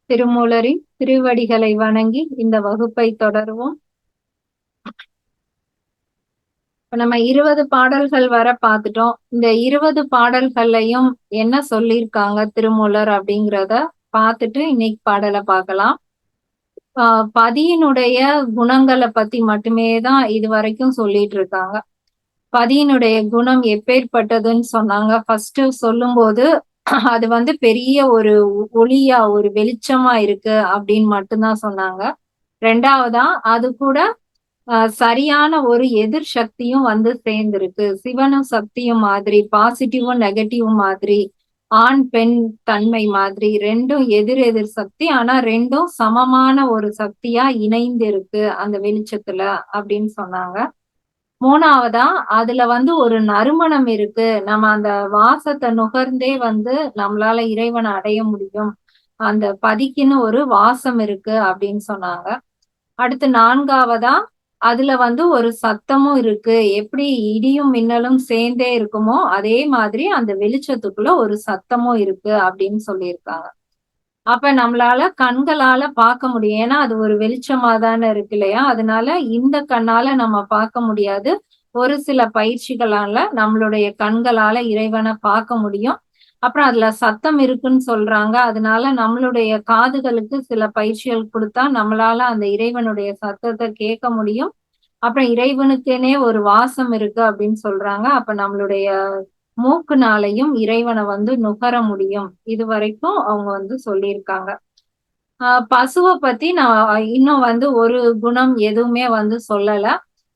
திருமூலரின் திருவடிகளை வணங்கி இந்த வகுப்பை தொடருவோம். இப்ப நம்ம 20 பாடல்கள் வர பார்த்துட்டோம். இந்த 20 பாடல்கள்லையும் என்ன சொல்லியிருக்காங்க திருமூலர் அப்படிங்கிறத பார்த்துட்டு இன்னைக்கு பாடலை பார்க்கலாம். பதியினுடைய குணங்களை பத்தி மட்டுமே தான் இது வரைக்கும் சொல்லிட்டு இருக்காங்க. பதியினுடைய குணம் எப்பேற்பட்டதுன்னு சொன்னாங்க. ஃபர்ஸ்ட் சொல்லும்போது அது பெரிய ஒரு ஒளியா ஒரு வெளிச்சமா இருக்கு அப்படின்னு மட்டும்தான் சொன்னாங்க. ரெண்டாவதா அது கூட சரியான ஒரு எதிர் சக்தியும் சேர்ந்திருக்கு. சிவனும் சக்தியும் மாதிரி, பாசிட்டிவும் நெகட்டிவும் மாதிரி, ஆண் பெண் தன்மை மாதிரி ரெண்டும் எதிர் எதிர் சக்தி. ஆனா ரெண்டும் சமமான ஒரு சக்தியா இணைந்து இருக்கு அந்த வெளிச்சத்துல அப்படின்னு சொன்னாங்க. மூணாவதா அதுல ஒரு நறுமணம் இருக்கு. நம்ம அந்த வாசத்தை நுகர்ந்தே நம்மளால இறைவனை அடைய முடியும். அந்த பதிக்குன்னு ஒரு வாசம் இருக்கு அப்படின்னு சொன்னாங்க. அடுத்து நான்காவதா அதுல ஒரு சத்தமும் இருக்கு. எப்படி இடியும் மின்னலும் சேர்ந்தே இருக்குமோ அதே மாதிரி அந்த வெளிச்சத்துக்குள்ள ஒரு சத்தமும் இருக்கு அப்படின்னு சொல்லியிருக்காங்க. அப்ப நம்மளால கண்களால பார்க்க முடியும். ஏன்னா அது ஒரு வெளிச்சமா தானே இருக்கு இல்லையா? அதனால இந்த கண்ணால நம்ம பார்க்க முடியாது. ஒரு சில பயிற்சிகளால நம்மளுடைய கண்களால இறைவனை பார்க்க முடியும். அப்புறம் அதுல சத்தம் இருக்குன்னு சொல்றாங்க. அதனால நம்மளுடைய காதுகளுக்கு சில பயிற்சிகள் கொடுத்தா நம்மளால அந்த இறைவனுடைய சத்தத்தை கேட்க முடியும். அப்புறம் இறைவனுக்கேனே ஒரு வாசம் இருக்கு அப்படின்னு சொல்றாங்க. அப்ப நம்மளுடைய மூக்குனாலையும் இறைவனை நுகர முடியும். இது வரைக்கும் அவங்க சொல்லியிருக்காங்க. பசுவை பத்தி நான் இன்னும் ஒரு குணம் எதுவுமே சொல்லல.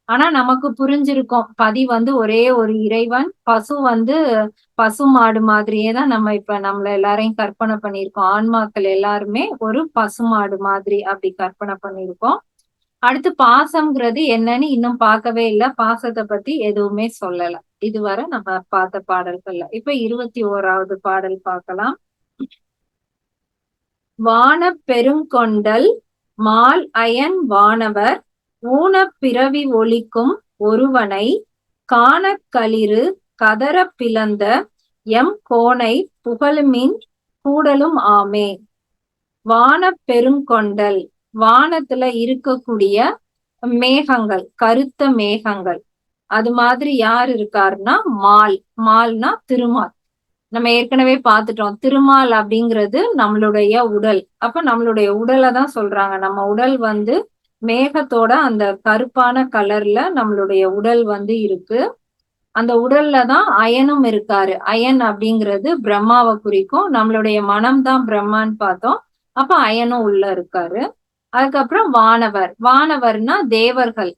ஆனா நமக்கு புரிஞ்சிருக்கும். பதி ஒரே ஒரு இறைவன். பசு பசு மாடு மாதிரியே தான் நம்ம இப்ப நம்மள எல்லாரையும் கற்பனை பண்ணியிருக்கோம். ஆன்மாக்கள் எல்லாருமே ஒரு பசுமாடு மாதிரி அப்படி கற்பனை பண்ணியிருக்கோம். அடுத்து பாசம்ங்கிறது என்னன்னு இன்னும் பார்க்கவே இல்ல. பாசத்தை பத்தி எதுவுமே சொல்லல. இதுவரை நம்ம பார்த்த பாடல்கள்ல. இப்ப 21வது பாடல் பார்க்கலாம். வானப் பெருங்கொண்டல் மால் அயன் வானவர் ஊனப் பிறவி ஒழிக்கும் ஒருவனை காணக் களிறு கதறப் பிளந்த எம் கோனை புகழுமின் கூடலும் ஆமே. வானப் பெருங்கொண்டல் வானத்துல இருக்கக்கூடிய மேகங்கள், கருத்த மேகங்கள். அது மாதிரி யார் இருக்காருன்னா மால். மால்னா திருமால். நம்ம ஏற்கனவே பார்த்துட்டோம். திருமால் அப்படிங்கிறது நம்மளுடைய உடல். அப்ப நம்மளுடைய உடலை தான் சொல்றாங்க. நம்ம உடல் மேகத்தோட அந்த கருப்பான கலர்ல நம்மளுடைய உடல் இருக்கு. அந்த உடல்ல தான் அயனும் இருக்காரு. அயன் அப்படிங்கிறது பிரம்மாவை குறிக்கும். நம்மளுடைய மனம் தான் பிரம்மான்னு பார்த்தோம். அப்ப அயனும் உள்ள இருக்காரு. அதுக்கப்புறம் வானவர். வானவர்னா தேவர்கள்.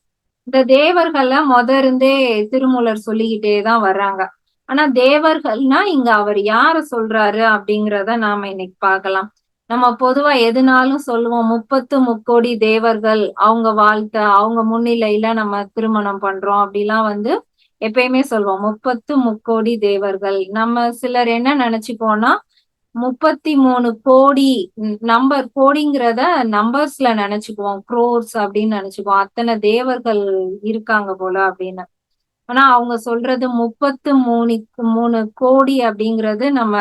இந்த தேவர்கள இருந்தே திருமூலர் சொல்லிக்கிட்டே தான் வர்றாங்க. ஆனா தேவர்கள்னா இங்க அவர் யார சொல்றாரு அப்படிங்கிறத நாம இன்னைக்கு பார்க்கலாம். நம்ம பொதுவா எதுனாலும் சொல்லுவோம் 30 முக்கோடி தேவர்கள், அவங்க வாழ்த்த, அவங்க முன்னிலையில நம்ம திருமணம் பண்றோம் அப்படிலாம் எப்பயுமே சொல்லுவோம். 30 முக்கோடி தேவர்கள். நம்ம சிலர் என்ன நினைச்சுப்போம்னா 33 கோடி நம்பர், கோடிங்கிறத நம்பர்ஸ்ல நினைச்சுக்குவோம். குரோர்ஸ் அப்படின்னு நினைச்சுக்குவோம். அத்தனை தேவர்கள் இருக்காங்க போல அப்படின்னு. ஆனா அவங்க சொல்றது 33 கோடி அப்படிங்கிறது நம்ம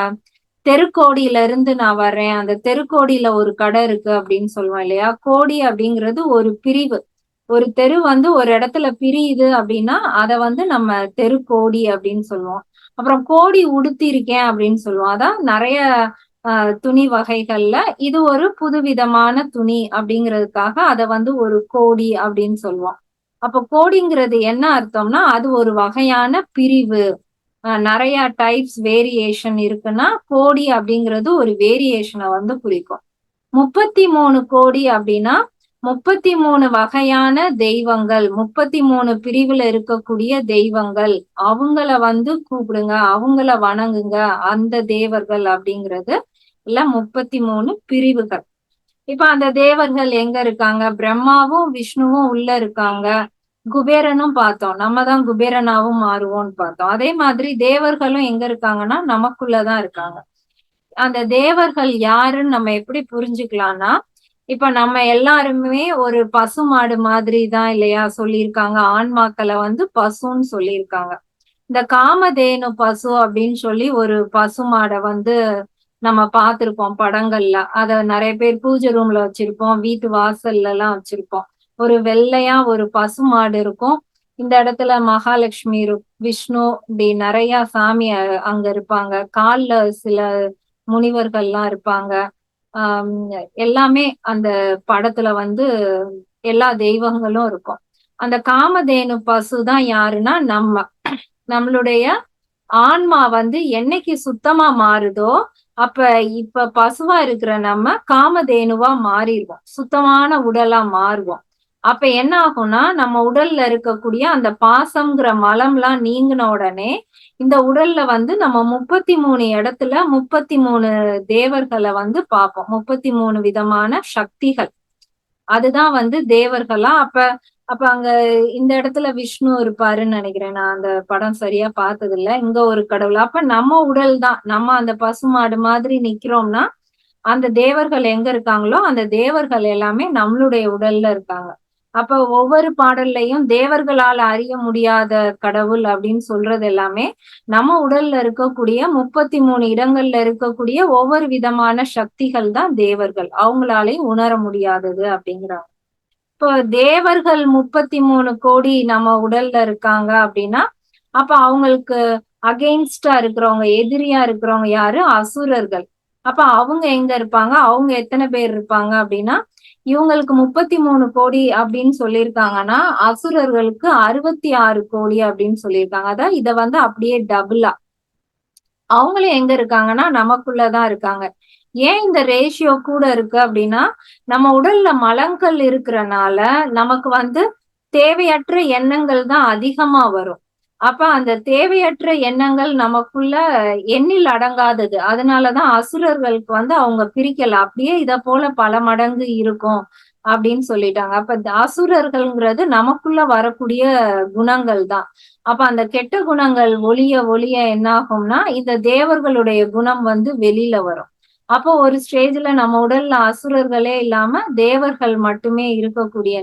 தெருக்கோடியில இருந்து நான் வர்றேன். அந்த தெருக்கோடியில ஒரு கடை இருக்கு அப்படின்னு சொல்லுவோம் இல்லையா? கோடி அப்படிங்கிறது ஒரு பிரிவு. ஒரு தெரு ஒரு இடத்துல பிரியுது அப்படின்னா அத நம்ம தெருக்கோடி அப்படின்னு சொல்லுவோம். அப்புறம் கோடி உடுத்தி இருக்கேன் அப்படின்னு சொல்லுவோம். அதான் நிறைய துணி வகைகள்ல இது ஒரு புதுவிதமான துணி அப்படிங்கிறதுக்காக அத ஒரு கோடி அப்படின்னு சொல்லுவோம். அப்ப கோடிங்கிறது என்ன அர்த்தம்னா அது ஒரு வகையான பிரிவு. நிறைய டைப்ஸ் வேரியேஷன் இருக்குன்னா கோடி அப்படிங்கிறது ஒரு வேரியேஷனை குறிக்கும். 33 கோடி அப்படின்னா 33 வகையான தெய்வங்கள், 33 பிரிவுல இருக்கக்கூடிய தெய்வங்கள், அவங்கள கூப்பிடுங்க, அவங்கள வணங்குங்க, அந்த தேவர்கள் அப்படிங்கிறது இல்ல 33 பிரிவுகள். இப்ப அந்த தேவர்கள் எங்க இருக்காங்க? பிரம்மாவும் விஷ்ணுவும் உள்ள இருக்காங்க. குபேரனும் பார்த்தோம். நம்ம தான் குபேரனாவும் மாறுவோம்னு பார்த்தோம். அதே மாதிரி தேவர்களும் எங்க இருக்காங்கன்னா நமக்குள்ளதான் இருக்காங்க. அந்த தேவர்கள் யாருன்னு நம்ம எப்படி புரிஞ்சுக்கலாம்னா, இப்ப நம்ம எல்லாருமே ஒரு பசுமாடு மாதிரி தான் இல்லையா சொல்லியிருக்காங்க. ஆன்மாக்களை பசுன்னு சொல்லியிருக்காங்க. இந்த காமதேனு பசு அப்படின்னு சொல்லி ஒரு பசுமாடை நம்ம பார்த்திருப்போம் படங்கள்ல. அத நிறைய பேர் பூஜை ரூம்ல வச்சிருப்போம். வீட்டு வாசல்ல எல்லாம் வச்சிருப்போம். ஒரு வெள்ளையா ஒரு பசுமாடு இருக்கும். இந்த இடத்துல மகாலட்சுமி விஷ்ணு இப்படி நிறைய சாமி அங்க இருப்பாங்க. கால்ல சில முனிவர்கள்லாம் இருப்பாங்க. ஆஹ் எல்லாமே அந்த படத்துல வந்து எல்லா தெய்வங்களும் இருக்கும். அந்த காமதேனு பசு தான் யாருன்னா நம்மளுடைய ஆன்மா வந்து என்னைக்கு சுத்தமா மாறுதோ அப்ப இப்ப பசுவா இருக்கிற நம்ம காமதேனுவா மாறிடுவோம். சுத்தமான உடலா மாறுவோம். அப்ப என்ன ஆகும்னா நம்ம உடல்ல இருக்கக்கூடிய அந்த பாசம்ங்கிற மலம்லாம் நீங்கின உடனே இந்த உடல்ல வந்து நம்ம 33 இடத்துல 33 தேவர்களை வந்து பார்ப்போம். 33 விதமான சக்திகள். அதுதான் வந்து தேவர்களா. அப்ப அப்ப அங்க இந்த இடத்துல விஷ்ணு இருப்பாருன்னு நினைக்கிறேன். நான் அந்த படம் சரியா பார்த்தது இல்ல. இங்க ஒரு கடவுள். அப்ப நம்ம உடல் தான். நம்ம அந்த பசுமாடு மாதிரி நிக்கிறோம்னா அந்த தேவர்கள் எங்க இருக்காங்களோ அந்த தேவர்கள் எல்லாமே நம்மளுடைய உடல்ல இருக்காங்க. அப்ப ஒவ்வொரு பாடல்லையும் தேவர்களால் அறிய முடியாத கடவுள் அப்படின்னு சொல்றது எல்லாமே நம்ம உடல்ல இருக்கக்கூடிய 33 இடங்கள்ல இருக்கக்கூடிய ஒவ்வொரு விதமான சக்திகள் தான் தேவர்கள். அவங்களாலையும் உணர முடியாதது அப்படிங்கிறாங்க. இப்போ தேவர்கள் 33 கோடி நம்ம உடல்ல இருக்காங்க அப்படின்னா அப்ப அவங்களுக்கு அகெயின்ஸ்டா இருக்கிறவங்க, எதிரியா இருக்கிறவங்க யாரு? அசுரர்கள். அப்ப அவங்க எங்க இருப்பாங்க? அவங்க எத்தனை பேர் இருப்பாங்க அப்படின்னா இவங்களுக்கு 33 கோடி அப்படின்னு சொல்லியிருக்காங்கன்னா அசுரர்களுக்கு 66 கோடி அப்படின்னு சொல்லியிருக்காங்க. அதான் இத வந்து அப்படியே டபுளா அவங்களும் எங்க இருக்காங்கன்னா நமக்குள்ளதான் இருக்காங்க. ஏன் இந்த ரேஷியோ கூட இருக்கு அப்படின்னா நம்ம உடல்ல மலங்கள் இருக்கிறனால நமக்கு வந்து தேவையற்ற எண்ணங்கள் தான் அதிகமா வரும். அப்ப அந்த தேவையற்ற எண்ணங்கள் நமக்குள்ள எண்ணில் அடங்காதது. அதனாலதான் அசுரர்களுக்கு வந்து அவங்க பிரிக்கல. அப்படியே இத போல பல மடங்கு இருக்கும் அப்படின்னு சொல்லிட்டாங்க. அப்ப அசுரர்கள்ங்கிறது நமக்குள்ள வரக்கூடிய குணங்கள் தான். அப்ப அந்த கெட்ட குணங்கள் ஒழிய ஒழிய என்ன ஆகும்னா இந்த தேவர்களுடைய குணம் வந்து வெளியில வரும். அப்போ ஒரு ஸ்டேஜ்ல நம்ம உடல்ல அசுரர்களே இல்லாம தேவர்கள் மட்டுமே இருக்கக்கூடிய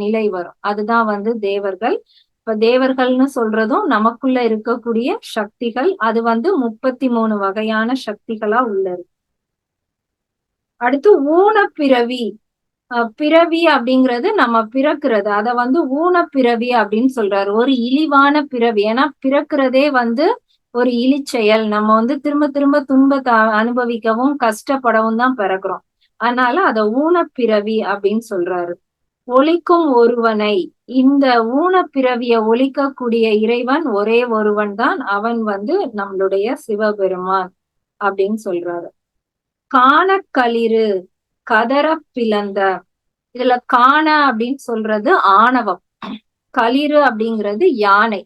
நிலை வரும். அதுதான் வந்து தேவர்கள். இப்ப தேவர்கள்னு சொல்றதும் நமக்குள்ள இருக்கக்கூடிய சக்திகள். அது வந்து 33 வகையான சக்திகளா உள்ளது. அடுத்து ஊனப்பிறவி. பிறவி அப்படிங்கிறது நம்ம பிறக்கிறது. அத வந்து ஊனப்பிறவி அப்படின்னு சொல்றாரு. ஒரு இழிவான பிறவி. ஏன்னா பிறக்கிறதே வந்து ஒரு இழிச்செயல். நம்ம வந்து திரும்ப திரும்ப துன்பத்தை அனுபவிக்கவும் கஷ்டப்படவும் தான் பிறக்கிறோம். அதனால அத ஊனப்பிறவி அப்படின்னு சொல்றாரு. ஒழிக்கும் ஒருவனை. இந்த ஊனப்பிறவிய ஒழிக்கக்கூடிய இறைவன் ஒரே ஒருவன் தான். அவன் வந்து நம்மளுடைய சிவபெருமான் அப்படின்னு சொல்றாரு. காணக்களிறு கதற பிளந்த. இதுல காண அப்படின்னு சொல்றது ஆணவம். களிறு அப்படிங்கிறது யானை.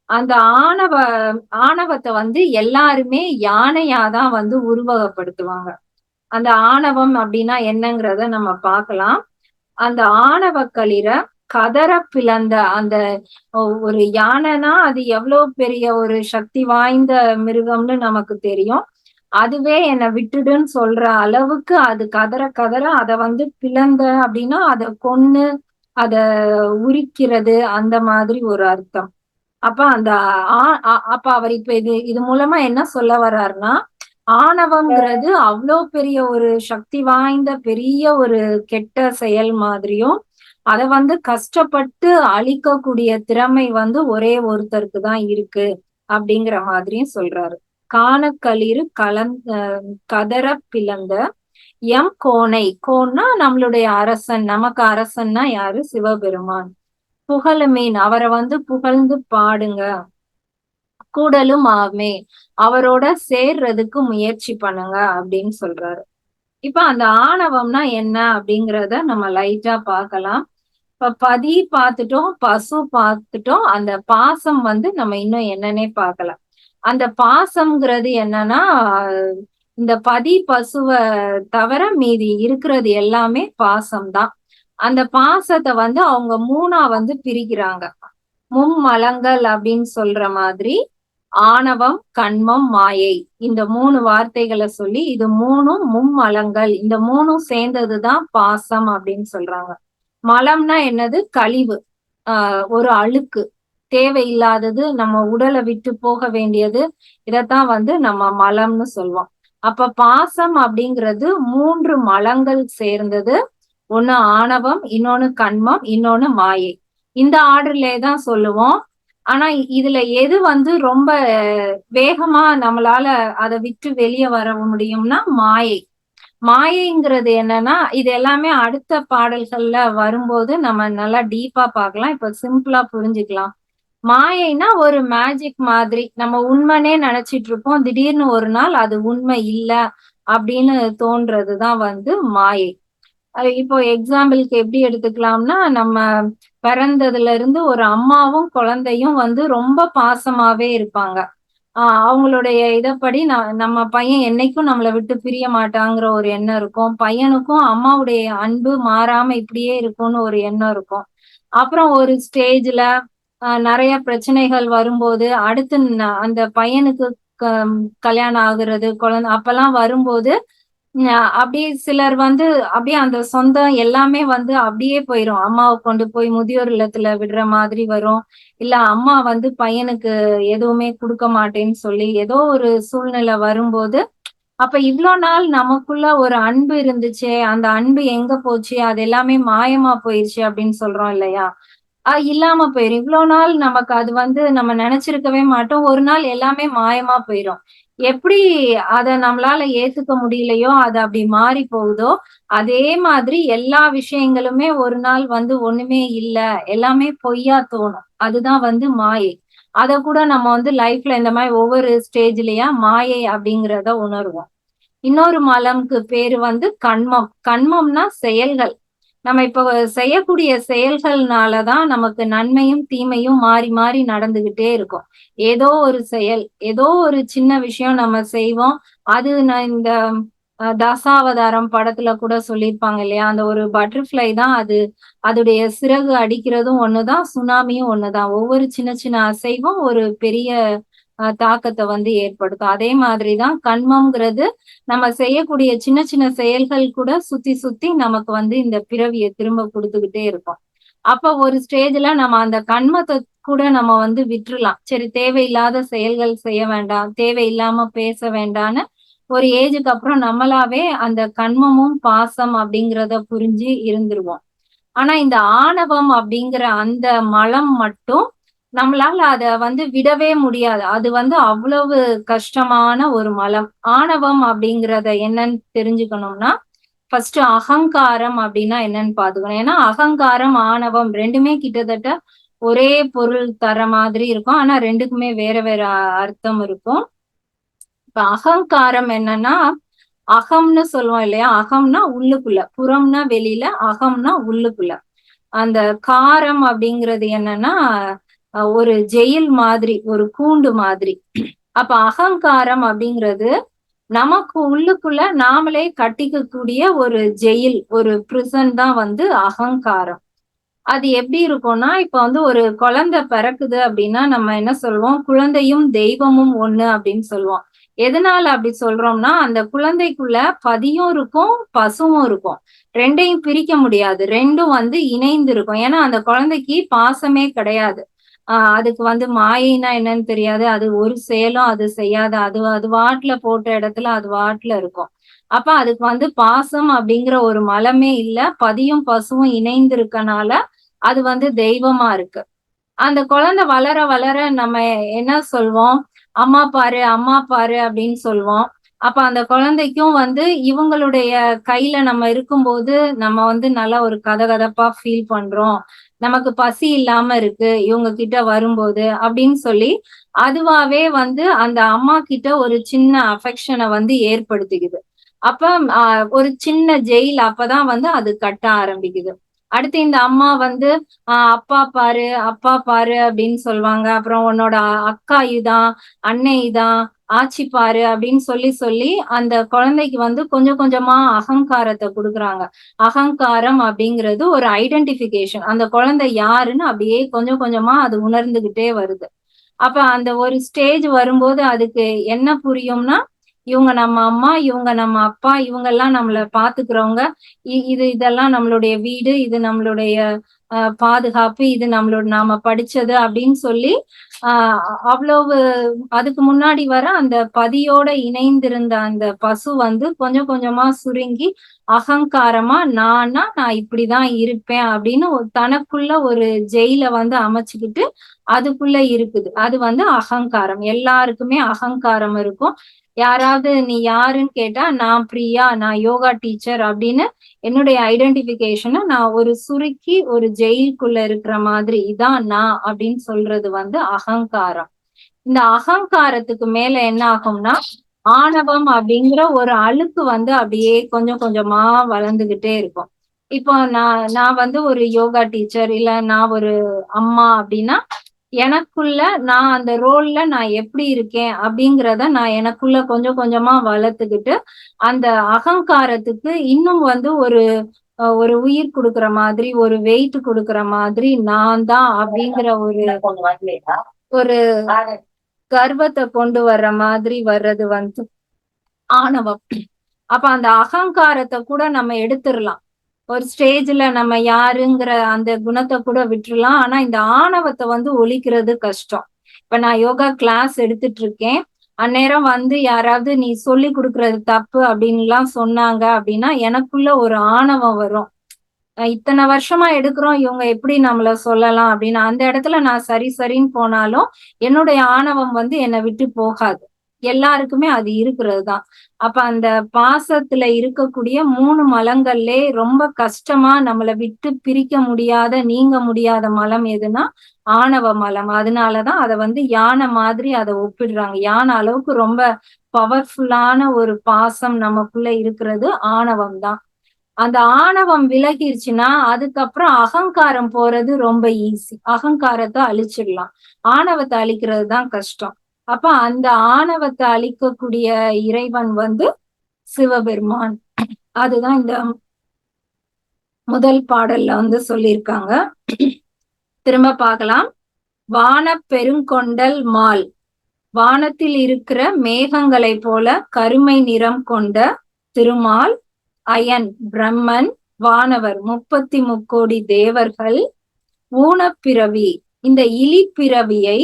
அந்த ஆணவத்தை வந்து எல்லாருமே யானையாதான் வந்து உருவகப்படுத்துவாங்க. அந்த ஆணவம் அப்படின்னா என்னங்கிறத நம்ம பார்க்கலாம். அந்த ஆணவ களிற கதற பிளந்த அந்த ஒரு யானைனா அது எவ்வளவு பெரிய ஒரு சக்தி வாய்ந்த மிருகம்னு நமக்கு தெரியும். அதுவே என்னை விட்டுடுன்னு சொல்ற அளவுக்கு அது கதற கதற அத வந்து பிளந்த அப்படின்னா அத கொன்னு அத உரிக்கிறது அந்த மாதிரி ஒரு அர்த்தம். அப்ப அந்த அப்ப அவர் இப்ப இது மூலமா என்ன சொல்ல வர்றாருன்னா ஆணவம்ங்கிறது அவ்வளோ பெரிய ஒரு சக்தி வாய்ந்த பெரிய ஒரு கெட்ட செயல் மாதிரியும் அத வந்து கஷ்டப்பட்டு அழிக்கக்கூடிய திறமை வந்து ஒரே ஒருத்தருக்கு தான் இருக்கு அப்படிங்கிற மாதிரியும் சொல்றாரு. காணக்களிறு கதற பிளந்த எம் கோனை. கோன்னா நம்மளுடைய அரசன். நமக்கு அரசன்னா யாரு? சிவபெருமான். புகழுமீன். அவரை வந்து புகழ்ந்து பாடுங்க. கூடலும் ஆமே. அவரோட சேர்றதுக்கு முயற்சி பண்ணுங்க அப்படின்னு சொல்றாரு. இப்ப அந்த ஆணவம்னா என்ன அப்படிங்கிறத நம்ம லைட்டா பார்க்கலாம். இப்ப பதி பார்த்துட்டோம், பசு பார்த்துட்டோம். அந்த பாசம் வந்து நம்ம இன்னும் என்னன்னே பார்க்கலாம். அந்த பாசம்ங்கிறது என்னன்னா இந்த பதி பசுவ தவிர மீதி இருக்கிறது எல்லாமே பாசம்தான். அந்த பாசத்தை வந்து அவங்க மூணா வந்து பிரிக்கிறாங்க. மும்மலங்கள் அப்படின்னு சொல்ற மாதிரி ஆணவம், கண்மம், மாயை. இந்த 3 வார்த்தைகளை சொல்லி இது 3ம் மும்மலங்கள். இந்த 3ம் சேர்ந்ததுதான் பாசம் அப்படின்னு சொல்றாங்க. மலம்னா என்னது? கழிவு. ஒரு அழுக்கு. தேவையில்லாதது, நம்ம உடலை விட்டு போக வேண்டியது. இதத்தான் வந்து நம்ம மலம்னு சொல்லுவோம். அப்ப பாசம் அப்படிங்கிறது 3 மலங்கள் சேர்ந்தது. ஒண்ணு ஆணவம், இன்னொன்னு கன்மம், இன்னொன்னு மாயை. இந்த ஆர்டர்லயே தான் சொல்லுவோம். ஆனா இதுல எது வந்து ரொம்ப வேகமா நம்மளால அத விட்டு வெளிய வர முடியும்னா மாயை. மாயைங்கிறது என்னன்னா, இது எல்லாமே அடுத்த பாடல்கள்ல வரும்போது நம்ம நல்லா டீப்பா பார்க்கலாம். இப்ப சிம்பிளா புரிஞ்சுக்கலாம். மாயைன்னா ஒரு மேஜிக் மாதிரி. நம்ம உண்மைன்னே நெனச்சிட்டு இருப்போம். திடீர்னு ஒரு நாள் அது உண்மை இல்ல அப்படின்னு தோன்றது தான் வந்து மாயை. இப்போ எக்ஸாம்பிள்க்கு எப்படி எடுத்துக்கலாம்னா, நம்ம பிறந்ததுல இருந்து ஒரு அம்மாவும், குழந்தையும் வந்து ரொம்ப பாசமாவே இருப்பாங்க. அவங்களுடைய இதப்படி நம்ம பையன் என்னைக்கும் நம்மள விட்டு பிரிய மாட்டாங்கிற ஒரு எண்ணம் இருக்கும். பையனுக்கும் அம்மாவுடைய அன்பு மாறாம இப்படியே இருக்கும்னு ஒரு எண்ணம் இருக்கும். அப்புறம் ஒரு ஸ்டேஜ்ல நெறைய பிரச்சனைகள் வரும்போது, அடுத்து அந்த பையனுக்கு க கல்யாணம் ஆகுறது, அப்பல்லாம் வரும்போது அப்படியே சிலர் வந்து அப்படியே அந்த சொந்தம் எல்லாமே வந்து அப்படியே போயிரும். அம்மாவ கொண்டு போய் முதியோர் இல்லத்துல விடுற மாதிரி வரும். இல்ல அம்மா வந்து பையனுக்கு எதுவுமே குடுக்க மாட்டேன்னு சொல்லி ஏதோ ஒரு சூழ்நிலை வரும்போது, அப்ப இவ்ளோ நாள் நமக்குள்ள ஒரு அன்பு இருந்துச்சே, அந்த அன்பு எங்க போச்சு? அது எல்லாமே மாயமா போயிருச்சு அப்படின்னு சொல்றோம் இல்லையா? இல்லாம போயிரும். இவ்ளோ நாள் நமக்கு அது வந்து நம்ம நெனச்சிருக்கவே மாட்டோம். ஒரு நாள் எல்லாமே மாயமா போயிரும். எப்படி அத நம்மளால ஏத்துக்க முடியலையோ, அது அப்படி மாறி போகுதோ, அதே மாதிரி எல்லா விஷயங்களுமே ஒரு நாள் வந்து ஒண்ணுமே இல்ல, எல்லாமே பொய்யா தோணும். அதுதான் வந்து மாயை. அத கூட நம்ம வந்து லைஃப்ல இந்த மாரி ஒவ்வொரு ஸ்டேஜ்லயா மாயை அப்படிங்கிறத உணருவோம். இன்னொரு மலம்க்கு பேரு வந்து கன்மம். கன்மம்னா செயல்கள். நம்ம இப்ப செய்யக்கூடிய செயல்கள்னால தான் நமக்கு நன்மையும், தீமையும் மாறி, மாறி நடந்துகிட்டே இருக்கும். ஏதோ ஒரு செயல், ஏதோ ஒரு சின்ன விஷயம் நம்ம செய்வோம். அது நான் இந்த தசாவதாரம் படத்துல கூட சொல்லியிருப்பாங்க இல்லையா? அந்த ஒரு பட்டர்ஃப்ளை தான் அது அதுடைய சிறகு அடிக்கிறதும் ஒண்ணுதான், சுனாமியும் ஒண்ணுதான். ஒவ்வொரு சின்ன, சின்ன அசைவும் ஒரு பெரிய தாக்கத்த வந்து ஏற்படுத்தும். அதே மாதிரி தான் கன்மம்ங்கிறது நம்ம செய்யக்கூடிய சின்ன சின்ன செயல்கள் கூட சுத்தி சுத்தி நமக்கு வந்து இந்த பிறவிய திரும்ப குடுத்துக்கிட்டே இருக்கும். அப்ப ஒரு ஸ்டேஜ்ல நம்ம அந்த கன்மத்த கூட நம்ம வந்து விட்டுறலாம். சரி தேவையில்லாத செயல்கள் செய்ய வேண்டாம். தேவையில்லாம பேச வேண்டான்னு ஒரு ஏஜுக்கு அப்புறம் நம்மளாவே அந்த கன்மமும், பாசம் அப்படிங்கிறத புரிஞ்சு இருந்துருவோம். ஆனா இந்த ஆணவம் அப்படிங்கிற அந்த மலம் மட்டும் நம்மளால அத வந்து விடவே முடியாது. அது வந்து அவ்வளவு கஷ்டமான ஒரு மலம். ஆணவம் அப்படிங்கிறத என்னன்னு தெரிஞ்சுக்கணும்னா, ஃபர்ஸ்ட் அகங்காரம் அப்படின்னா என்னன்னு பாத்துக்கணும். ஏன்னா அகங்காரம், ஆணவம் 2மே கிட்டத்தட்ட ஒரே பொருள் தர மாதிரி இருக்கும். ஆனா 2க்குமே வேற வேற அர்த்தம் இருக்கும். இப்ப அகங்காரம் என்னன்னா, அகம்னு சொல்லுவோம் இல்லையா? அகம்னா உள்ளுக்குள்ள, புறம்னா வெளியில, அகம்னா உள்ளுக்குள்ள. அந்த காரம் அப்படிங்கிறது என்னன்னா, ஒரு ஜெயில் மாதிரி, ஒரு கூண்டு மாதிரி. அப்ப அகங்காரம் அப்படிங்கிறது, நமக்கு உள்ளுக்குள்ள நாமளே கட்டிக்கக்கூடிய ஒரு ஜெயில், ஒரு பிரிசன் தான் வந்து அகங்காரம். அது எப்படி இருக்கும்னா, இப்ப வந்து ஒரு குழந்தை பிறக்குது அப்படின்னா, நம்ம என்ன சொல்வோம்? குழந்தையும் தெய்வமும் ஒண்ணு அப்படின்னு சொல்லுவோம். எதனால அப்படி சொல்றோம்னா, அந்த குழந்தைக்குள்ள பதியும் இருக்கும், பசுவும் இருக்கும். 2யும் பிரிக்க முடியாது. 2ம் வந்து இணைந்து இருக்கும். ஏன்னா, அந்த குழந்தைக்கு பாசமே கிடையாது. அதுக்கு வந்து மாயைன்னா என்னன்னு தெரியாது. அது ஒரு செயலும் அது செய்யாது. அது அது பாட்டுல போட்ட இடத்துல அது பாட்டுல இருக்கும். அப்ப அதுக்கு வந்து பாசம் அப்படிங்கிற ஒரு மலமே இல்ல. பதியும், பசுவும் இணைந்து இருக்கனால, அது வந்து தெய்வமா இருக்கு. அந்த குழந்தை வளர வளர நம்ம என்ன சொல்வோம்? "அம்மா பாரு, அம்மா பாரு" அப்படின்னு சொல்வோம். அப்ப அந்த குழந்தைக்கும் வந்து இவங்களுடைய கையில நம்ம இருக்கும்போது, நம்ம வந்து நல்லா ஒரு கதகதப்பா ஃபீல் பண்றோம். நமக்கு பசி இல்லாம இருக்கு, இவங்க கிட்ட வரும்போது அப்படின்னு சொல்லி, அதுவாவே வந்து அந்த அம்மா கிட்ட ஒரு சின்ன அஃபெக்ஷன வந்து ஏற்படுத்திக்குது. அப்ப ஒரு சின்ன ஜெயில் அப்பதான் வந்து அது கட்ட ஆரம்பிக்குது. அடுத்து இந்த அம்மா வந்து அப்பா பாரு, அப்பா பாரு அப்படின்னு சொல்லுவாங்க. அப்புறம் உன்னோட அக்கா இதான், அண்ணன் இதான், ஆச்சி பாரு அப்படின்னு சொல்லி சொல்லி அந்த குழந்தைக்கு வந்து கொஞ்சம் கொஞ்சமா அகங்காரத்த குடுக்குறாங்க. அகங்காரம் அப்படிங்கிறது ஒரு ஐடென்டிஃபிகேஷன். அந்த குழந்தை யாருன்னு அப்படியே கொஞ்சம் கொஞ்சமா அது உணர்ந்துகிட்டே வருது. அப்ப அந்த ஒரு ஸ்டேஜ் வரும்போது அதுக்கு என்ன புரியும்னா, இவங்க நம்ம அம்மா, இவங்க நம்ம அப்பா, இவங்கெல்லாம் நம்மள பாத்துக்கிறவங்க. இதெல்லாம் நம்மளுடைய வீடு, இது நம்மளுடைய பாதுகாப்பு, இது நாம படிச்சது அப்படின்னு சொல்லி, அவ்வளவு அதுக்கு முன்னாடி வர அந்த பதியோட இணைந்திருந்த அந்த பசு வந்து கொஞ்சம் கொஞ்சமா சுருங்கி அகங்காரமா நான் இப்படிதான் இருப்பேன் அப்படின்னு தனக்குள்ள ஒரு ஜெயில வந்து அமைச்சுக்கிட்டு அதுக்குள்ள இருக்குது. அது வந்து அகங்காரம். எல்லாருக்குமே அகங்காரம் இருக்கும். யாராவது நீ யாருன்னு கேட்டா நான் பிரியா, நான் யோகா டீச்சர் அப்படின்னு என்னுடைய ஐடென்டிபிகேஷனை நான் ஒரு சுருக்கி ஒரு ஜெயிலுக்குள்ள இருக்கிற மாதிரி இதான் நான் அப்படின்னு சொல்றது வந்து அகங்காரம். இந்த அகங்காரத்துக்கு மேல என்ன ஆகும்னா ஆணவம் அப்படிங்கிற ஒரு அழுக்கு வந்து அப்படியே கொஞ்சம் கொஞ்சமா வளர்ந்துகிட்டே இருக்கும். இப்போ நான் வந்து ஒரு யோகா டீச்சர் இல்ல நான் ஒரு அம்மா அப்படின்னா எனக்குள்ள நான் அந்த ரோல்ல நான் எப்படி இருக்கேன் அப்படிங்கிறத நான் எனக்குள்ள கொஞ்சம் கொஞ்சமா வளர்த்துக்கிட்டு அந்த அகங்காரத்துக்கு இன்னும் வந்து ஒரு உயிர் கொடுக்குற மாதிரி ஒரு வெயிட் கொடுக்குற மாதிரி நான் தான் அப்படிங்கிற ஒரு கர்வத்தை கொண்டு வர்ற மாதிரி வர்றது வந்து ஆணவம். அப்ப அந்த அகங்காரத்தை கூட நம்ம எடுத்துடலாம். ஒரு ஸ்டேஜ்ல நம்ம யாருங்கிற அந்த குணத்தை கூட விட்டுறலாம். ஆனா இந்த ஆணவத்தை வந்து ஒழிக்கிறது கஷ்டம். இப்ப நான் யோகா கிளாஸ் எடுத்துட்டு இருக்கேன். அந்நேரம் வந்து யாராவது நீ சொல்லி கொடுக்கறது தப்பு அப்படின்லாம் சொன்னாங்க அப்படின்னா எனக்குள்ள ஒரு ஆணவம் வரும். இத்தனை வருஷமா எடுக்கிறோம் இவங்க எப்படி நம்மள சொல்லலாம் அப்படின்னு அந்த இடத்துல நான் சரின்னு போனாலும் என்னுடைய ஆணவம் வந்து என்னை விட்டு போகாது. எல்லாருக்குமே அது இருக்கிறது தான். அப்ப அந்த பாசத்துல இருக்கக்கூடிய 3 மலங்கள்லே ரொம்ப கஷ்டமா நம்மளை விட்டு பிரிக்க முடியாத நீங்க முடியாத மலம் எதுனா ஆணவ மலம். அதனாலதான் அதை வந்து யானை மாதிரி அதை ஒப்பிடுறாங்க. யானை அளவுக்கு ரொம்ப பவர்ஃபுல்லான ஒரு பாசம் நமக்குள்ள இருக்கிறது ஆணவம் தான். அந்த ஆணவம் விலகிருச்சுன்னா அதுக்கப்புறம் அகங்காரம் போறது ரொம்ப ஈஸி. அகங்காரத்தை அழிச்சிடலாம். ஆணவத்தை அழிக்கிறது தான் கஷ்டம். அப்ப அந்த ஆணவத்தை அழிக்கக்கூடிய இறைவன் வந்து சிவபெருமான். அதுதான் இந்த முதல் பாடல்ல வந்து சொல்லியிருக்காங்க. திரும்ப பார்க்கலாம். வான பெருங்கொண்டல் மால், வானத்தில் இருக்கிற மேகங்களை போல கருமை நிறம் கொண்ட திருமால், அயன் பிரம்மன், வானவர் 33 தேவர்கள், ஊனப்பிறவி இந்த இழிப்பிறவியை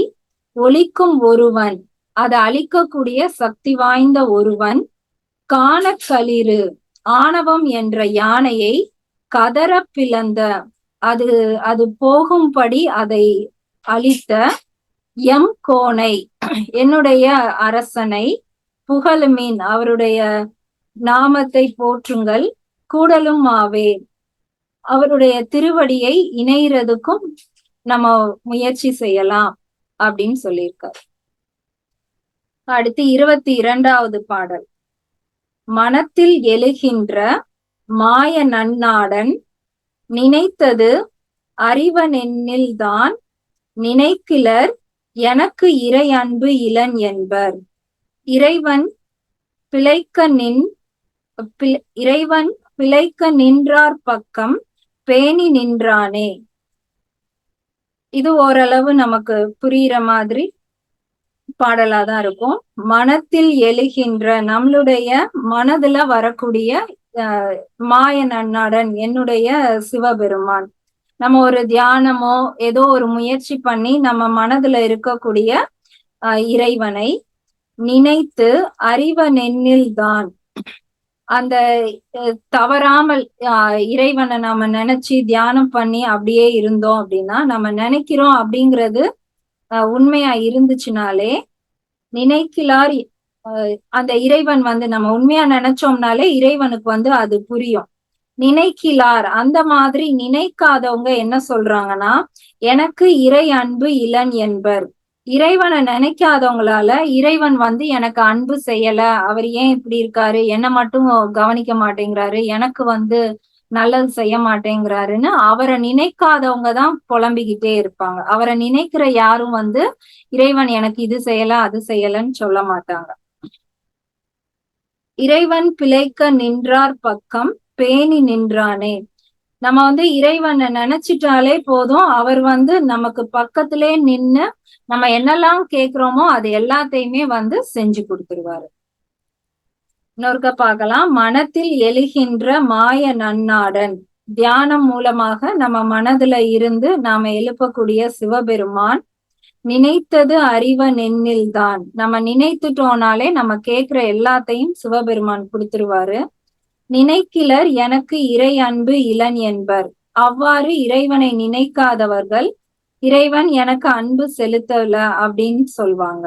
ஒழிக்கும் ஒருவன், அதை அழிக்கக்கூடிய சக்தி வாய்ந்த ஒருவன், காணக்களிறு ஆணவம் என்ற யானையை கதற பிளந்த அது போகும்படி அதை அழித்த எம் கோனை என்னுடைய அரசனை, புகழுமீன் அவருடைய நாமத்தை போற்றுங்கள், கூடலும் ஆவேன் அவருடைய திருவடியை இணையறதுக்கும் நம்ம முயற்சி செய்யலாம் அப்படின்னு சொல்லியிருக்காரு. அடுத்து 22வது பாடல். மனத்தில் எழுகின்ற மாய நன்னாடன் நினைத்தது அறிவனெண்ணில்தான் நினைக்கிலர் எனக்கு இறை அன்பு இளன் என்பர். இறைவன் பிழைக்க நின்றார் பக்கம் பேணி நின்றானே. இது ஓரளவு நமக்கு புரியுற மாதிரி பாடலாதான் இருக்கும். மனத்தில் எழுகின்ற நம்மளுடைய மனதுல வரக்கூடிய மாய நன்னாடன் என்னுடைய சிவபெருமான். நம்ம ஒரு தியானமோ ஏதோ ஒரு முயற்சி பண்ணி நம்ம மனதுல இருக்கக்கூடிய இறைவனை நினைத்து அறிவனெண்ணில்தான் அந்த தவறாமல் இறைவனை நம்ம நினைச்சு தியானம் பண்ணி அப்படியே இருந்தோம் அப்படின்னா, நம்ம நினைக்கிறோம் அப்படிங்கிறது உண்மையா இருந்துச்சுனாலே நினைக்கலார் அந்த இறைவன் வந்து நம்ம உண்மையா நினைச்சோம்னாலே இறைவனுக்கு வந்து அது புரியும். நினைக்கிலார் அந்த மாதிரி நினைக்காதவங்க என்ன சொல்றாங்கன்னா எனக்கு இறை அன்பு இளன் என்பர். இறைவனை நினைக்காதவங்களால இறைவன் வந்து எனக்கு அன்பு செய்யல, அவர் ஏன் இப்படி இருக்காரு, என்ன மட்டும் கவனிக்க மாட்டேங்கிறாரு, எனக்கு வந்து நல்லது செய்ய மாட்டேங்கிறாருன்னு அவரை நினைக்காதவங்க தான் புலம்பிக்கிட்டே இருப்பாங்க. அவரை நினைக்கிற யாரும் வந்து இறைவன் எனக்கு இது செய்யல அது செய்யலன்னு சொல்ல மாட்டாங்க. இறைவன் பிழைக்க நின்றார் பக்கம் பேணி நின்றானே. நம்ம வந்து இறைவனை நினைச்சிட்டாலே போதும், அவர் வந்து நமக்கு பக்கத்திலே நின்னு நம்ம என்னெல்லாம் கேக்குறோமோ அது எல்லாத்தையுமே வந்து செஞ்சு கொடுத்துருவாரு. இன்னொருக்க பார்க்கலாம். மனத்தில் எழுகின்ற மாய நன்னாடன், தியானம் மூலமாக நம்ம மனதுல இருந்து நாம எழுப்பக்கூடிய சிவபெருமான் நினைத்தது அறிவ நெண்ணில்தான். நம்ம நினைத்துட்டோம்னாலே நம்ம கேக்குற எல்லாத்தையும் சிவபெருமான் கொடுத்துருவாரு. நினைக்கிலர் எனக்கு இறை அன்பு இலன் என்பர். அவ்வாறு இறைவனை நினைக்காதவர்கள் இறைவன் எனக்கு அன்பு செலுத்தல அப்படின்னு சொல்வாங்க.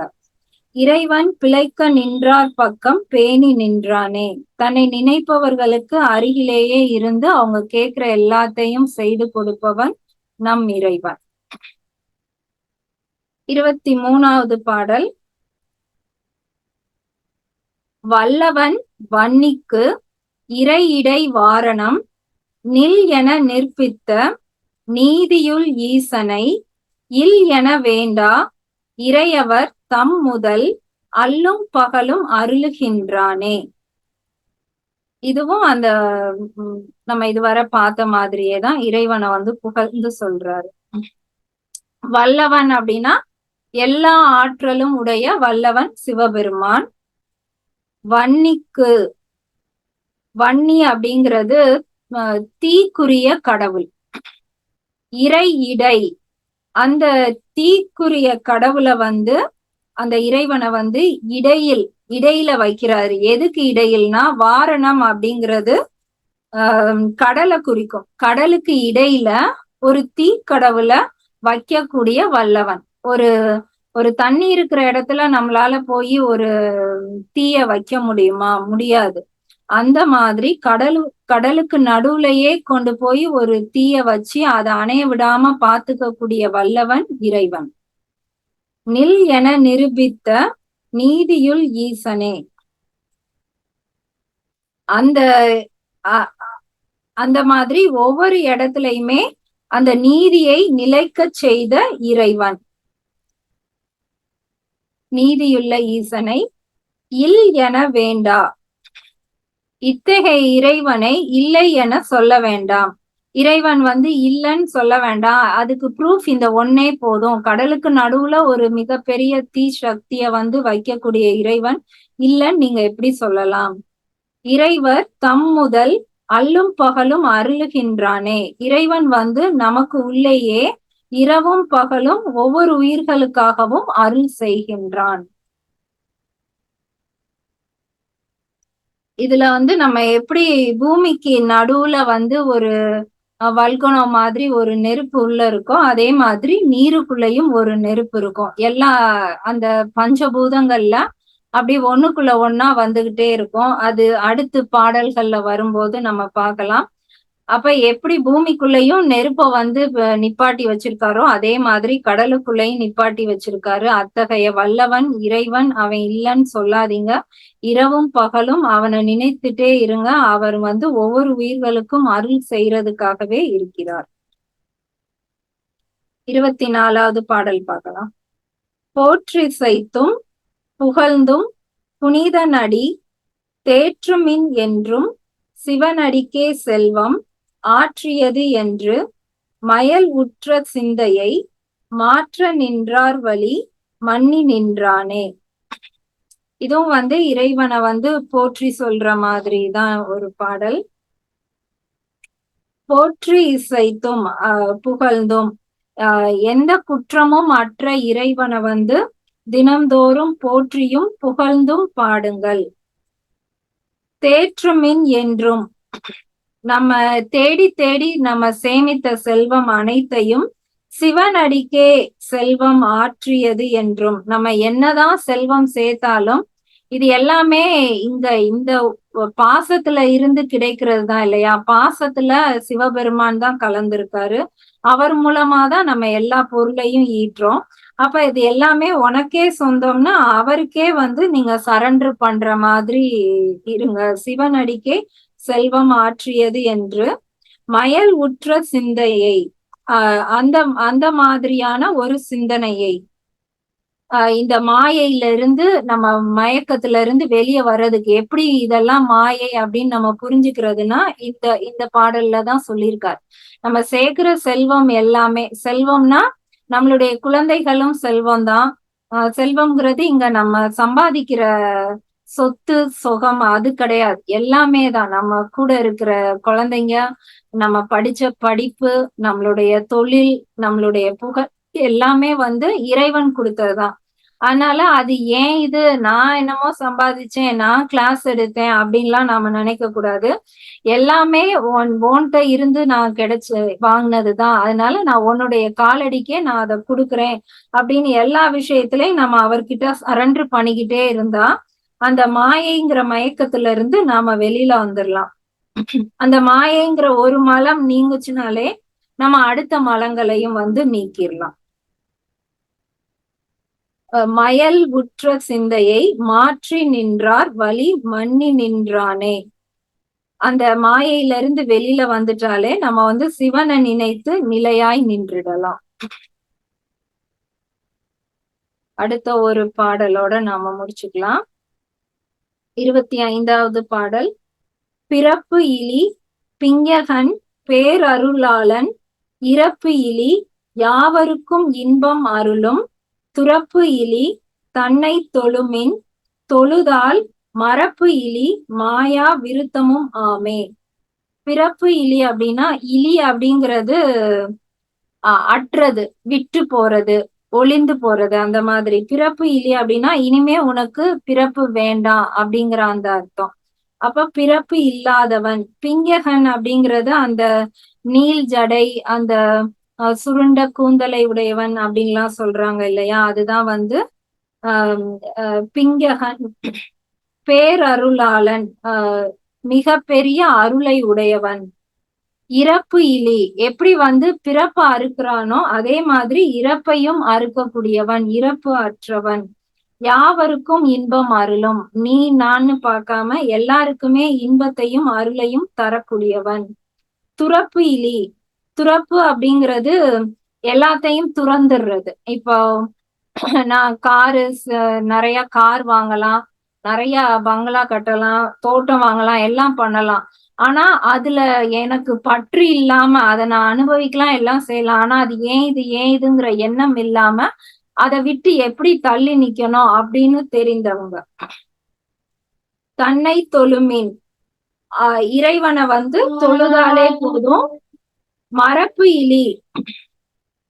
இறைவன் பிழைக்க நின்றார் பக்கம் பேணி நின்றானே. தன்னை நினைப்பவர்களுக்கு அருகிலேயே இருந்து அவங்க கேட்கிற எல்லாத்தையும் செய்து கொடுப்பவன் நம் இறைவன். 23வது பாடல். வல்லவன் வன்னிக்கு இறையிடை வாரணம் நில் என நிற்பித்த நீதியுள் ஈசனை இல் என வேண்டா இறையவர் தம் முதல் அல்லும் பகலும் அருளுகின்றானே. இதுவும் அந்த நம்ம இதுவரை பார்த்த மாதிரியேதான் இறைவனை புகழ்ந்து சொல்றாரு. வல்லவன் அப்படின்னா எல்லா ஆற்றலும் உடைய வல்லவன் சிவபெருமான். வன்னிக்கு, வன்னி அப்படிங்கிறது தீக்குரிய கடவுள். இறை இடை, அந்த தீக்குரிய கடவுளை அந்த இறைவனை இடையில வைக்கிறாரு. எதுக்கு இடையில்னா, வாரணம் அப்படிங்கிறது கடலை குறிக்கும். கடலுக்கு இடையில ஒரு தீக்கடவுளை வைக்கக்கூடிய வல்லவன். ஒரு தண்ணி இருக்கிற இடத்துல நம்மளால போய் ஒரு தீய வைக்க முடியுமா? முடியாது. அந்த மாதிரி கடலுக்கு நடுவுலயே கொண்டு போய் ஒரு தீய வச்சு அதை அணைய விடாம பாத்துக்க கூடிய வல்லவன் இறைவன். நில் என நிரூபித்த நீதியுள் ஈசனே. அந்த மாதிரி ஒவ்வொரு இடத்துலயுமே அந்த நீதியை நிலைக்க செய்த இறைவன். நீதியுள்ள ஈசனை இல் என வேண்டா. இத்தகைய இறைவனை இல்லை என சொல்ல வேண்டாம். இறைவன் இல்லைன்னு சொல்ல வேண்டாம். அதுக்கு ப்ரூஃப் இந்த ஒன்னே போதும். கடலுக்கு நடுவுல ஒரு மிகப்பெரிய தீ சக்திய வைக்கக்கூடிய இறைவன் இல்லைன்னு நீங்க எப்படி சொல்லலாம்? இறைவர் தம் முதல் அல்லும் பகலும் அருளுகின்றானே. இறைவன் நமக்கு உள்ளேயே இரவும் பகலும் ஒவ்வொரு உயிர்களுக்காகவும் அருள் செய்கின்றான். இதுல நம்ம எப்படி பூமிக்கு நடுவுல ஒரு வல்கனோ மாதிரி ஒரு நெருப்பு உள்ள இருக்கும், அதே மாதிரி நீருக்குள்ளயும் ஒரு நெருப்பு இருக்கும். எல்லா அந்த பஞ்சபூதங்கள்ல அப்படி ஒண்ணுக்குள்ள ஒன்னா வந்துகிட்டே இருக்கும். அது அடுத்து பாடல்கள்ல வரும்போது நம்ம பார்க்கலாம். அப்ப எப்படி பூமிக்குள்ளேயும் நெருப்ப நிப்பாட்டி வச்சிருக்காரோ, அதே மாதிரி கடலுக்குள்ளேயும் நிப்பாட்டி வச்சிருக்காரு. அத்தகைய வல்லவன் இறைவன். அவன் இல்லைன்னு சொல்லாதீங்க. இரவும் பகலும் அவனை நினைத்துட்டே இருங்க. அவர் ஒவ்வொரு உயிர்களுக்கும் அருள் செய்யறதுக்காகவே இருக்கிறார். 24வது பாடல் பார்க்கலாம். போற்றிசைத்தும் புகழ்ந்தும் புனிதனடி தேற்றுமின் என்றும் சிவனடிக்கே செல்வம் ஆற்றியது என்று மயல் உற்ற சிந்தையை மாற்ற நின்றார் வழி மன்னி நின்றானே. இதுவும் இறைவனை போற்றி சொல்ற மாதிரி தான் ஒரு பாடல். போற்றி இசைத்தும் புகழ்ந்தும் எந்த குற்றமும் அற்ற இறைவனை தினம்தோறும் போற்றியும் புகழ்ந்தும் பாடுங்கள். தேற்றுமின் என்றும் நம்ம தேடி தேடி நம்ம சேமித்த செல்வம் அனைத்தையும் சிவனடிக்கே செல்வம் ஆற்றியது என்றும், நம்ம என்னதான் செல்வம் சேர்த்தாலும் இது எல்லாமே இந்த பாசத்துல இருந்து கிடைக்கிறது தான் இல்லையா? பாசத்துல சிவபெருமான் தான் கலந்திருக்காரு. அவர் மூலமாதான் நம்ம எல்லா பொருளையும் ஈற்றோம். அப்ப இது எல்லாமே உனக்கே சொந்தம்னா அவருக்கே நீங்க சரண்டர் பண்ற மாதிரி இருங்க. சிவனடிக்கே செல்வம் ஆற்றியது என்று மயல் உற்ற சிந்தையை, அந்த மாதிரியான ஒரு சிந்தனையை, இந்த மாயையில இருந்து நம்ம மயக்கத்துல இருந்து வெளியே வர்றதுக்கு எப்படி இதெல்லாம் மாயை அப்படின்னு நம்ம புரிஞ்சுக்கிறதுனா இந்த பாடல்ல தான் சொல்லியிருக்காரு. நம்ம சேர்க்கிற செல்வம் எல்லாமே, செல்வம்னா நம்மளுடைய குழந்தைகளும் செல்வம் தான். செல்வம்ங்கிறது இங்க நம்ம சம்பாதிக்கிற சொத்து சுகம் அது கிடையாது. எல்லாமே தான். நம்ம கூட இருக்கிற குழந்தைங்க, நம்ம படிச்ச படிப்பு, நம்மளுடைய தொழில், நம்மளுடைய எல்லாமே வந்து இறைவன் கொடுத்ததுதான். அதனால அது ஏன் இது நான் என்னமோ சம்பாதிச்சேன், நான் கிளாஸ் எடுத்தேன் அப்படின்லாம் நாம நினைக்க கூடாது. எல்லாமே உன்கிட்ட இருந்து நான் கிடைச்சு வாங்கினதுதான். அதனால நான் உன்னுடைய காலடிக்கே நான் அதை கொடுக்குறேன் அப்படின்னு எல்லா விஷயத்திலையும் நம்ம அவர்கிட்ட சரண்டர் பண்ணிக்கிட்டே இருந்தா அந்த மாயைங்கிற மயக்கத்துல இருந்து நாம வெளியில வந்துடலாம். அந்த மாயைங்கிற ஒரு மலம் நீங்குச்சுனாலே நம்ம அடுத்த மலங்களையும் வந்து நீக்கிடலாம். மயல் உற்ற சிந்தையை மாற்றி நின்றார் வழி மன்னி நின்றானே. அந்த மாயையில இருந்து வெளியில வந்துட்டாலே நம்ம வந்து சிவனை நினைத்து நிலையாய் நின்றுடலாம். அடுத்த ஒரு பாடலோட நாம முடிச்சுக்கலாம். 25வது பாடல். பிறப்பு இலி பிங்ககன் பேரருளாளன் இறப்பு இலி யாவருக்கும் இன்பம் அருளும் துறப்பு இலி தன்னை தொழுமின் தொழுதால் மரப்பு இலி மாயா விருத்தமும் ஆமே. பிறப்பு இலி அப்படின்னா இலி அப்படிங்கிறது அற்றது, விட்டு போறது, ஒளிந்து போறது, அந்த மாதிரி. பிறப்பு இலி அப்படின்னா இனிமே உனக்கு பிறப்பு வேண்டாம் அப்படிங்கிற அந்த அர்த்தம். அப்ப பிறப்பு இல்லாதவன். பிங்ககன் அப்படிங்கிறது அந்த நீல் ஜடை, அந்த சுருண்ட கூந்தலை உடையவன் அப்படின்லாம் சொல்றாங்க இல்லையா, அதுதான் வந்து பிங்ககன். பேரருளாளன், மிக பெரிய அருளை உடையவன். இறப்பு இலி, எப்படி வந்து பிறப்பு அறுக்கிறானோ அதே மாதிரி இறப்பையும் அறுக்கக்கூடியவன், இறப்பு அற்றவன். யாவருக்கும் இன்பம் அருளும், நீ நான்னு பார்க்காம எல்லாருக்குமே இன்பத்தையும் அருளையும் தரக்கூடியவன். துறப்பு இலி, துறப்பு அப்படிங்கிறது எல்லாத்தையும் துறந்துடுறது. இப்போ நான் நிறைய கார் வாங்கலாம், நிறைய பங்களா கட்டலாம், தோட்டம் வாங்கலாம், எல்லாம் பண்ணலாம். ஆனா அதுல எனக்கு பற்று இல்லாம அதை நான் அனுபவிக்கலாம், எல்லாம் செய்யலாம். ஆனா அது ஏன் இதுங்கிற எண்ணம் இல்லாம அதை விட்டு எப்படி தள்ளி நிக்கணும் அப்படின்னு தெரிந்தவங்க. தன்னை தொழுமின், இறைவனை வந்து தொழுதாலே போதும். மரப்பு இலி,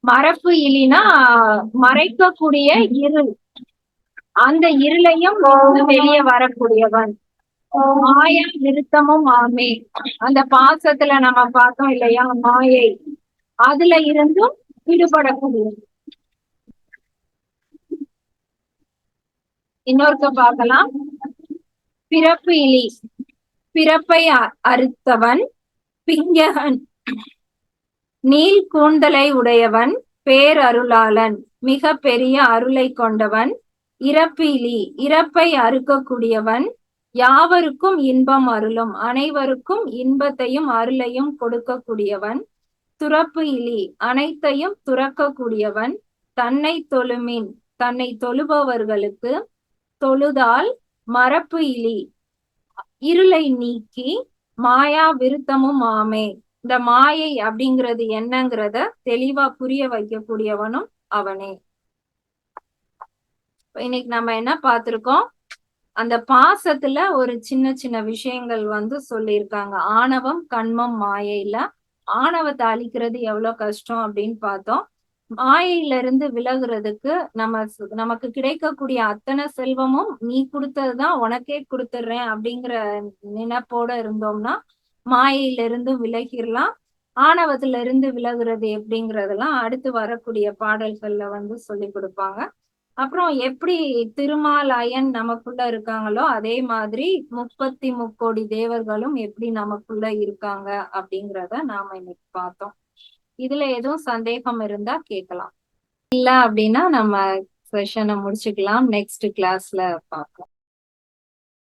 மரப்பு இலினா மறைக்கக்கூடிய இருள், அந்த இருளையும் வெளியே வரக்கூடியவன். மாயா விருத்தமும் ஆமே. அந்த பாசத்துல நம்ம பார்த்தோம் இல்லையா, மாயை, அதுல இருந்தும் விடுபடக்கூடிய. இன்னொருக்க பார்க்கலாம். பிறப்பு இலி, பிறப்பை அறுத்தவன் பிங்ககன், நீல் கூந்தலை உடையவன், பேரருளாளன், மிக பெரிய அருளை கொண்டவன். இறப்பு இலி, இறப்பை அறுக்கக்கூடியவன். யாவருக்கும் இன்பம் அருளும், அனைவருக்கும் இன்பத்தையும் அருளையும் கொடுக்கக்கூடியவன். துறப்பு இலி, அனைத்தையும் துறக்கக்கூடியவன். தன்னை தொழுமின், தன்னை தொழுபவர்களுக்கு. தொழுதால் மரப்பு இலி, இருளை நீக்கி மாயா விருத்தமும் ஆமே. இந்த மாயை அப்படிங்கிறது என்னங்கிறத தெளிவா புரிய வைக்கக்கூடியவனும் அவனே. இன்னைக்கு நம்ம என்ன பார்த்திருக்கோம், அந்த பாசத்துல ஒரு சின்ன சின்ன விஷயங்கள் வந்து சொல்லியிருக்காங்க. ஆணவம், கண்மம், மாயையில ஆணவத்தை அழிக்கிறது எவ்வளவு கஷ்டம் அப்படின்னு பார்த்தோம். மாயையில இருந்து விலகுறதுக்கு நமக்கு கிடைக்கக்கூடிய அத்தனை செல்வமும் நீ கொடுத்ததுதான், உனக்கே கொடுத்துடுறேன் அப்படிங்கிற நினைப்போட இருந்தோம்னா மாயையில இருந்து விலகிடலாம். ஆணவத்துல இருந்து விலகுறது எப்படிங்கறதெல்லாம் அடுத்து வரக்கூடிய பாடல்கள்ல வந்து சொல்லி கொடுப்பாங்க. அப்புறம் எப்படி திருமால் அயன் நமக்குள்ள இருக்காங்களோ அதே மாதிரி 33 தேவர்களும் எப்படி நமக்குள்ள இருக்காங்க அப்படிங்கிறத நாம இன்னைக்கு பார்த்தோம். இதுல எதுவும் சந்தேகம் இருந்தா கேட்கலாம். இல்ல அப்படின்னா நம்ம செஷனை முடிச்சுக்கலாம். நெக்ஸ்ட் கிளாஸ்ல பார்க்கலாம்.